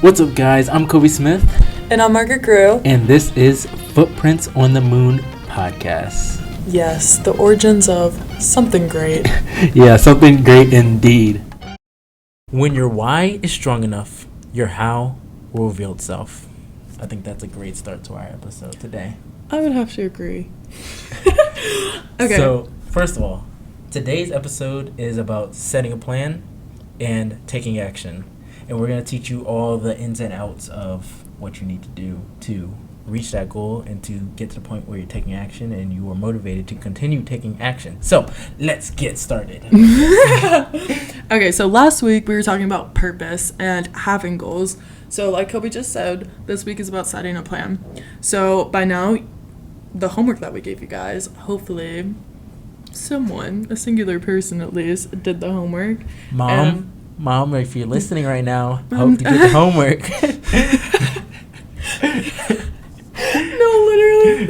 What's up, guys? I'm Kobe Smith. And I'm Margaret Grew. And this is Footprints on the Moon podcast. Yes, the origins of something great. Yeah, something great indeed. When your why is strong enough, your how will reveal itself. I think that's a great start to our episode today. I would have to agree. Okay. So, first of all, today's episode is about setting a plan and taking action. And we're going to teach you all the ins and outs of what you need to do to reach that goal and to get to the point where you're taking action and you are motivated to continue taking action. So, let's get started. Okay, so last week we were talking about purpose and having goals. So like Kobe just said, this week is about setting a plan. So by now, the homework that we gave you guys, hopefully someone, a singular person at least, did the homework. Mom, if you're listening right now, hope you did the homework. No, literally.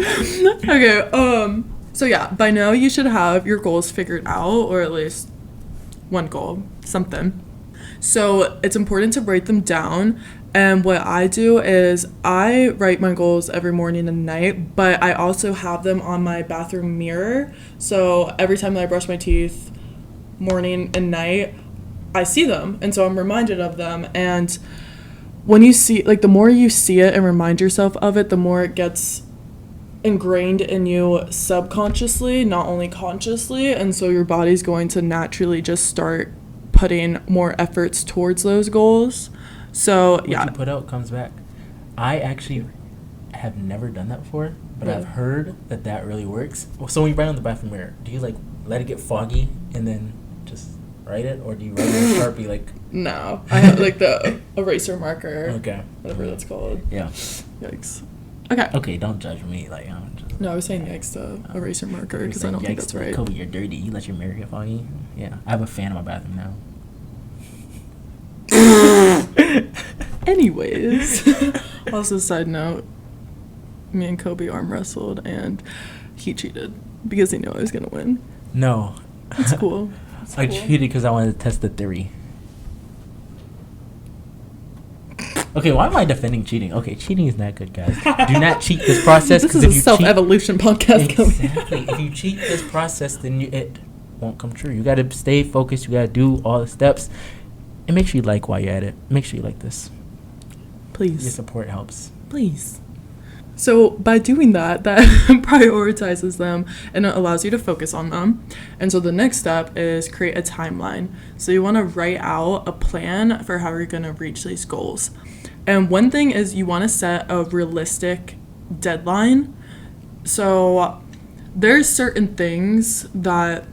Okay, so yeah, by now you should have your goals figured out, or at least one goal, something. So it's important to write them down. And what I do is I write my goals every morning and night, but I also have them on my bathroom mirror. So every time that I brush my teeth, morning and night, I see them. And so I'm reminded of them. And when you see, like, the more you see it and remind yourself of it, the more it gets ingrained in you subconsciously, not only consciously. And so your body's going to naturally just start putting more efforts towards those goals. So, yeah. What you put out comes back. I actually have never done that before, but I've heard that really works. So when you write on the bathroom mirror, do you, like, let it get foggy and then just write it? Or do you write it in Sharpie, like... No. I have, like, the eraser marker. Okay. Whatever that's called. Yeah. Yikes. Okay. Okay, don't judge me. Like, I'm just... No, I was saying yikes to eraser marker because I don't think that's right. Kobe, you're dirty. You let your mirror get foggy? Yeah. I have a fan in my bathroom now. Anyways, also side note, me and Kobe arm wrestled and he cheated because he knew I was gonna win. No, that's cool. I cheated because I wanted to test the theory. Okay, why am I defending cheating? Okay, cheating is not good, guys. Do not cheat this process. This is a self-evolution podcast. Exactly. If you cheat this process, then it won't come true. You got to stay focused. You got to do all the steps. And make sure you like while you're at it. Make sure you like this. Please. Your support helps. Please. So by doing that prioritizes them and it allows you to focus on them. And so the next step is create a timeline. So you want to write out a plan for how you're going to reach these goals. And one thing is you want to set a realistic deadline. So there's certain things that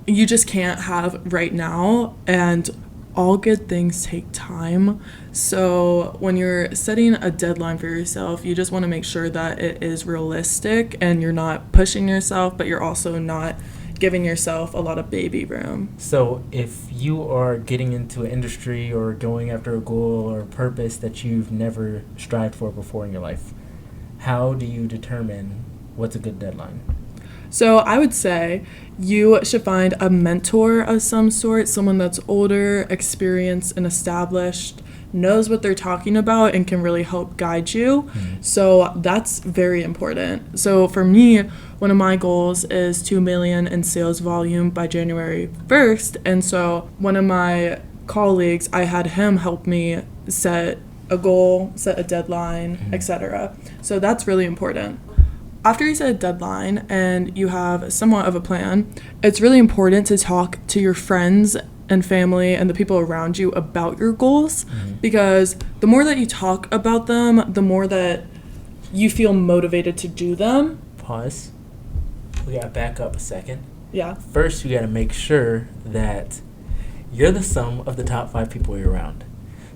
you just can't have right now, and all good things take time. So when you're setting a deadline for yourself, you just want to make sure that it is realistic and you're not pushing yourself, but you're also not giving yourself a lot of baby room. So if you are getting into an industry or going after a goal or a purpose that you've never strived for before in your life, how do you determine what's a good deadline? So I would say you should find a mentor of some sort, someone that's older, experienced, and established, knows what they're talking about, and can really help guide you. Mm-hmm. So that's very important. So for me, one of my goals is 2 million in sales volume by January 1st. And so one of my colleagues, I had him help me set a goal, set a deadline, etc. So that's really important. After you set a deadline and you have somewhat of a plan, it's really important to talk to your friends and family and the people around you about your goals, because the more that you talk about them, the more that you feel motivated to do them. Pause. We gotta back up a second. Yeah. First, you gotta make sure that you're the sum of the top 5 people you're around.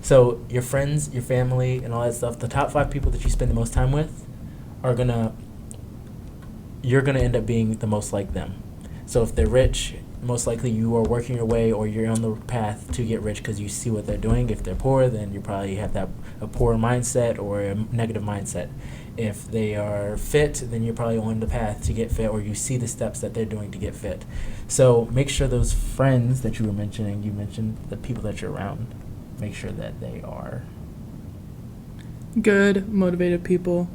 So your friends, your family, and all that stuff, the top 5 people that you spend the most time with you're going to end up being the most like them. So if they're rich, most likely you are working your way or you're on the path to get rich because you see what they're doing. If they're poor, then you probably have a poor mindset or a negative mindset. If they are fit, then you're probably on the path to get fit, or you see the steps that they're doing to get fit. So make sure those friends that you were mentioning, you mentioned the people that you're around, make sure that they are Good, motivated people.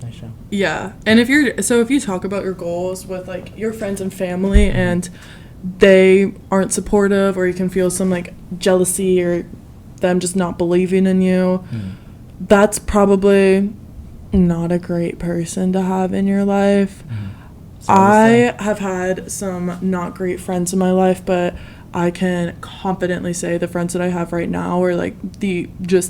Nice show. Yeah. And if you talk about your goals with like your friends and family and they aren't supportive, or you can feel some like jealousy or them just not believing in you, that's probably not a great person to have in your life. I have had some not great friends in my life, but I can confidently say the friends that I have right now are like the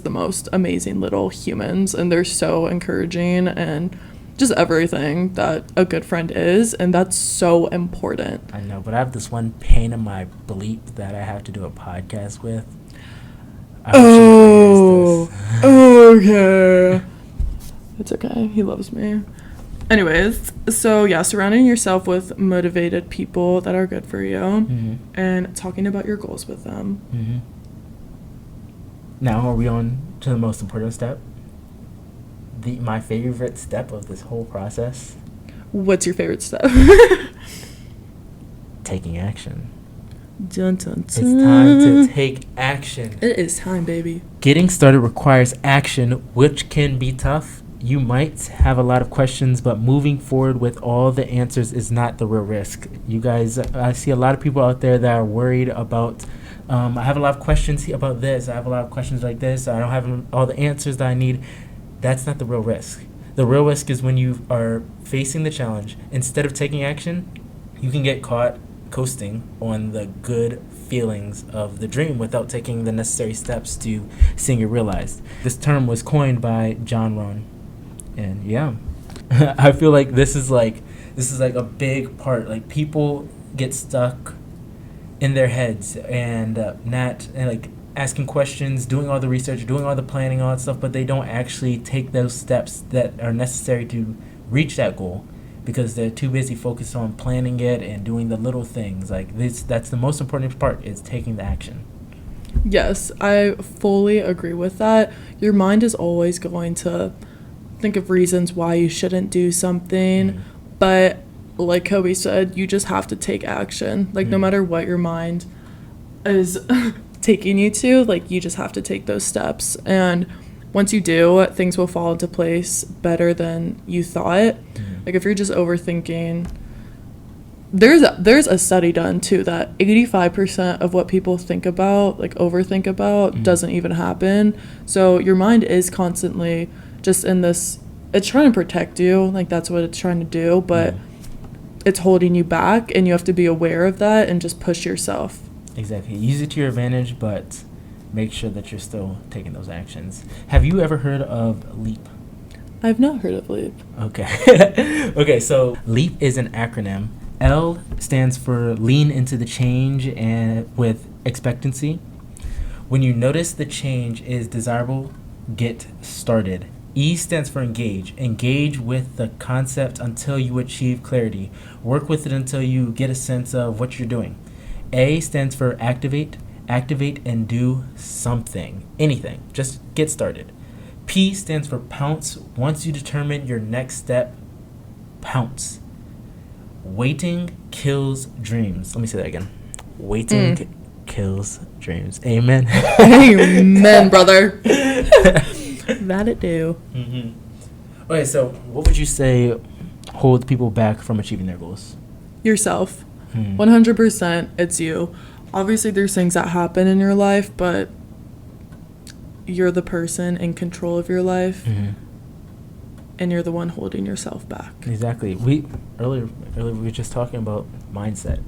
most amazing little humans, and they're so encouraging and just everything that a good friend is, and that's so important. I know, but I have this one pain in my bleep that I have to do a podcast with. Okay. It's okay. He loves me. Anyways, so yeah, surrounding yourself with motivated people that are good for you, and talking about your goals with them. Now, are we on to the most important step? My favorite step of this whole process? What's your favorite step? Taking action. Dun, dun, dun. It's time to take action. It is time, baby. Getting started requires action, which can be tough. You might have a lot of questions, but moving forward with all the answers is not the real risk. You guys, I see a lot of people out there that are worried about, I have a lot of questions about this. I have a lot of questions like this. I don't have all the answers that I need. That's not the real risk. The real risk is when you are facing the challenge. Instead of taking action, you can get caught coasting on the good feelings of the dream without taking the necessary steps to seeing it realized. This term was coined by John Rohn. And yeah, I feel like this is like a big part. Like, people get stuck in their heads and like asking questions, doing all the research, doing all the planning, all that stuff, but they don't actually take those steps that are necessary to reach that goal because they're too busy focused on planning it and doing the little things. Like this, that's the most important part, is taking the action. Yes, I fully agree with that. Your mind is always going to think of reasons why you shouldn't do something, but like Coby said, you just have to take action. Like, no matter what your mind is taking you to, like, you just have to take those steps, and once you do, things will fall into place better than you thought. Like, if you're just overthinking, there's a study done too that 85% of what people think about, like overthink about, doesn't even happen. So your mind is constantly just in this, it's trying to protect you, like that's what it's trying to do, but it's holding you back, and you have to be aware of that and just push yourself. Exactly. Use it to your advantage, but make sure that you're still taking those actions. Have you ever heard of LEAP? I've not heard of LEAP. Okay. Okay, so LEAP is an acronym. L stands for lean into the change and with expectancy. When you notice the change is desirable, get started. E stands for engage. Engage with the concept until you achieve clarity. Work with it until you get a sense of what you're doing. A stands for activate. Activate and do something. Anything. Just get started. P stands for pounce. Once you determine your next step, pounce. Waiting kills dreams. Let me say that again. Waiting kills dreams. Amen. Amen, brother. That it do. Okay, so what would you say holds people back from achieving their goals? Yourself. 100% it's you. Obviously there's things that happen in your life, but you're the person in control of your life, and you're the one holding yourself back. Exactly. Earlier we were just talking about mindset.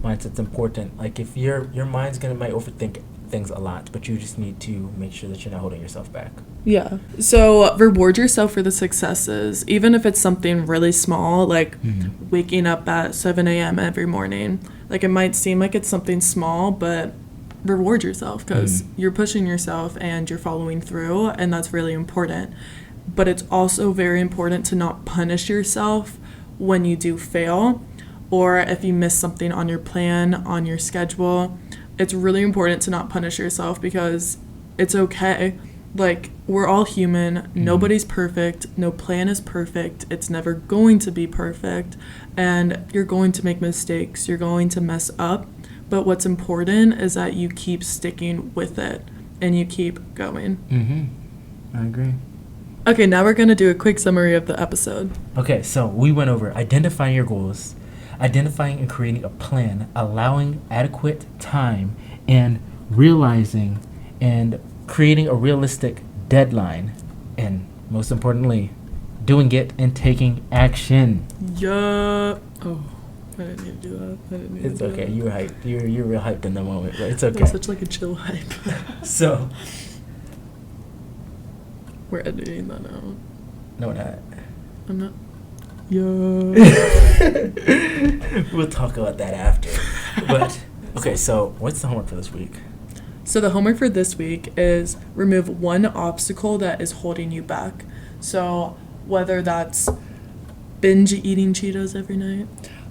Mindset's important. Like, if your mind's might overthink things a lot, but you just need to make sure that you're not holding yourself back. Yeah. So reward yourself for the successes, even if it's something really small, like waking up at 7 a.m. every morning. Like, it might seem like it's something small, but reward yourself, because you're pushing yourself and you're following through, and that's really important. But it's also very important to not punish yourself when you do fail, or if you miss something on your plan, on your schedule. It's really important to not punish yourself, because it's okay. Like, we're all human. Nobody's perfect. No plan is perfect. It's never going to be perfect. And you're going to make mistakes. You're going to mess up. But what's important is that you keep sticking with it and you keep going. I agree. Okay, now we're going to do a quick summary of the episode. Okay, so we went over identifying your goals, identifying and creating a plan, allowing adequate time, and realizing and creating a realistic deadline, and most importantly, doing it and taking action. Yeah. Oh, I didn't need to do that. It's okay. You were hyped. You're real hyped in the moment, but it's It okay. was such like a chill hype. So We're editing that out. no, not. I'm not. Yeah. We'll talk about that after. But okay, so what's the homework for this week? So the homework for this week is remove one obstacle that is holding you back. So whether that's binge eating Cheetos every night,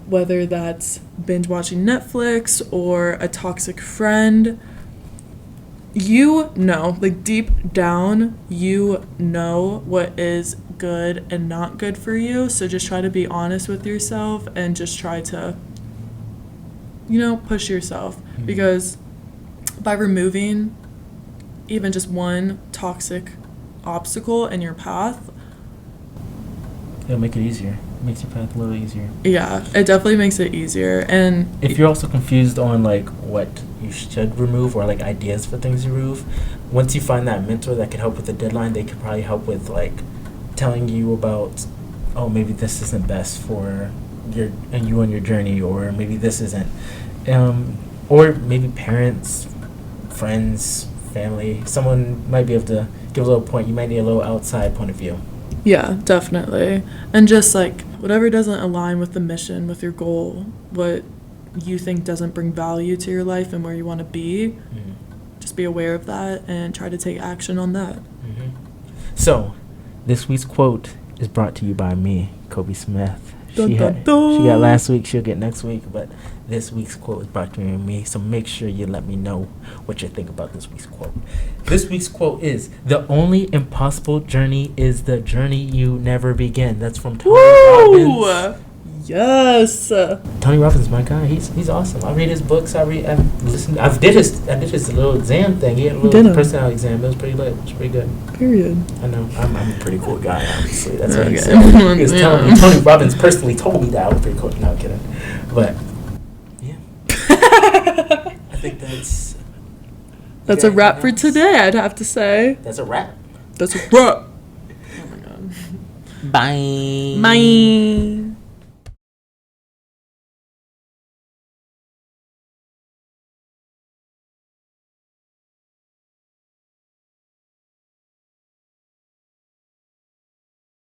whether that's binge watching Netflix or a toxic friend, you know, like deep down, you know what is good and not good for you. So just try to be honest with yourself and just try to, push yourself. Mm-hmm. Because by removing even just one toxic obstacle in your path, It'll make it easier. It makes your path a little easier. yeah, it definitely makes it easier. And If you're also confused on like what you should remove or like ideas for things to remove, once you find that mentor that can help with the deadline, they could probably help with like telling you about, oh, maybe this isn't best for you on your journey, or maybe this isn't, or maybe parents, friends, family, someone might be able to give a little point. You might need a little outside point of view. yeah, definitely. And just like whatever doesn't align with the mission, with your goal, what you think doesn't bring value to your life and where you want to be, Mm-hmm. just be aware of that and try to take action on that. Mm-hmm. So, this week's quote is brought to you by me, Coby Smith. Dun, She dun, had- dun. she got last week, she'll get next week, but this week's quote is brought to you by me, so make sure you let me know what you think about this week's quote. This week's quote is, "The only impossible journey is the journey you never begin." That's from Tony Woo! Robbins. Yes. Tony Robbins, my guy, he's awesome. I read his books. I've listened. I did his little exam thing. He had a little Did I? personality exam. It was pretty lit. It was pretty good. Period. I know. I'm a pretty cool guy, obviously. That's what he Okay. said. He was telling me. Yeah. Tony Robbins personally told me that I was pretty cool. No, I'm kidding. But yeah, I think that's. That's you a got wrap for anything else? today, I'd have to say. That's a wrap. That's a wrap. Oh my god. Bye. Bye.